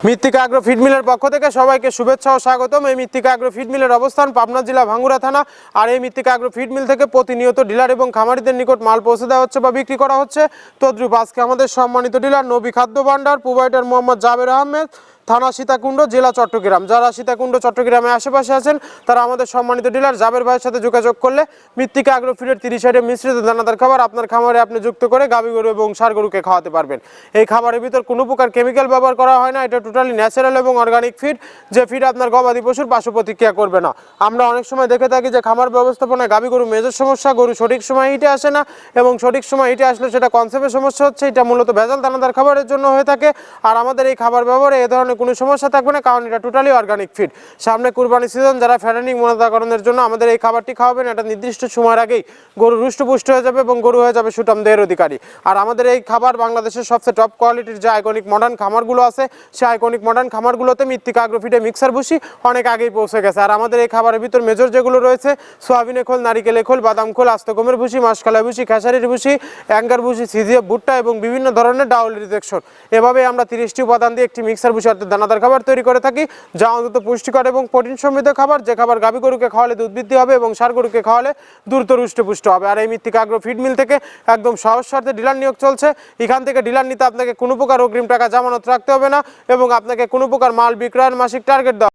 মৃত্তিকা agro feed মিলের পক্ষ থেকে সবাইকে শুভেচ্ছা ও স্বাগতম। এই মৃত্তিকা আগ্রো ফিড মিলের অবস্থান পাবনা জেলা ভাঙ্গুড়া থানা। আর এই মৃত্তিকা আগ্রো ফিড মিল থেকে প্রতিনিয়ত ডিলার এবং খামারিদের নিকট মাল পৌঁছে দেওয়া হচ্ছে বা বিক্রি করা হচ্ছে। তদ্রুপ আজকে আমাদের সম্মানিত ডিলার নবী খাদ্য ভান্ডার, প্রোভাইডার মোহাম্মদ জাবের আহমেদ, থানা সীতাকুণ্ড, জেলা চট্টগ্রাম। যারা সীতাকুণ্ড চট্টগ্রামের আশেপাশে আছেন তারা আমাদের সম্মানিত ডিলার জাবের ভাইয়ের সাথে যোগাযোগ করলে মৃত্তিকা আগ্রো ফিডের 30 আইটেম মিশ্রিত দানাদার খাবার আপনার খামারে আপনি যুক্ত করে গাভী গরু এবং ষাঁড় গরুকে খাওয়াতে পারবেন। এই খাবারের ভিতর কোনো প্রকার কেমিক্যাল ব্যবহার করা হয় না। এটা টোটালি ন্যাচারাল এবং অর্গানিক ফিড, যে ফিড আপনার গবাদি পশুর পার্শ্ব প্রতিক্রিয়া করবে না। আমরা অনেক সময় দেখে থাকি যে খামার ব্যবস্থাপনায় গাভী গরু মেজর সমস্যা, গরু সঠিক সময় হিটে আসে না এবং সঠিক সময় হিটে আসলে সেটা কনসেপ্টের সমস্যা হচ্ছে। এটা মূলত ভেজাল দানাদার খাবারের জন্য হয়ে থাকে। আর আমাদের এই খাবার ব্যবহারে এ ধরনের কোনো সমস্যা থাকবে না, কারণ এটা টোটালি অর্গানিক ফিড। সামনে কুরবানি সিজন, যারা ফ্যাটেনিং মনিটরকরণের জন্য আমাদের এই খাবারটি খাওয়াবেন, এটা নির্দিষ্ট সময়ের আগেই গরু রুষ্টপুষ্ট হয়ে যাবে এবং গরু হয়ে যাবে সুঠাম দেহের অধিকারী। আর আমাদের এই খাবার বাংলাদেশের সবচেয়ে টপ কোয়ালিটির যে আইকনিক মডার্ন খামারগুলো আছে, সেই আইকনিক মডার্ন খামারগুলোতে মৃত্তিকা আগ্রো ফিডে মিক্সার ভুসি অনেক আগেই পৌঁছে গেছে। আর আমাদের এই খাবারের ভিতর মেজর যেগুলো রয়েছে, সোয়াবিনের খোল, নারিকেলের খোল, বাদাম খোল, আস্ত গমের ভুসি, মাসকলাই ভুসি, খেসারির ভুসি, অ্যাঙ্গার ভুসি, সিজিএফ ভুট্টা এবং বিভিন্ন ধরনের ডাউল রিজেকশন। এভাবে আমরা 30টি উপাদান দিয়ে একটি মিক্সার ভুসি অর্থাৎ দানাদার খাবার তৈরি করে থাকি, যা অন্তত পুষ্টিকর এবং প্রোটিন সমৃদ্ধ খাবার। যে খাবার গাভী গরুকে খাওয়ালে দুধ বৃদ্ধি হবে এবং ষাঁড় গরুকে খাওয়ালে দ্রুত রুষ্টপুষ্ট হবে। আর এই মৃত্তিকা আগ্রো ফিড মিল থেকে একদম সহজ শর্তে ডিলার নিয়োগ চলছে। এখান থেকে ডিলার নিতে আপনাকে কোনো প্রকার অগ্রিম টাকা জামানত রাখতে হবে না এবং আপনাকে কোনো প্রকার মাল বিক্রয়ের মাসিক টার্গেট দেওয়া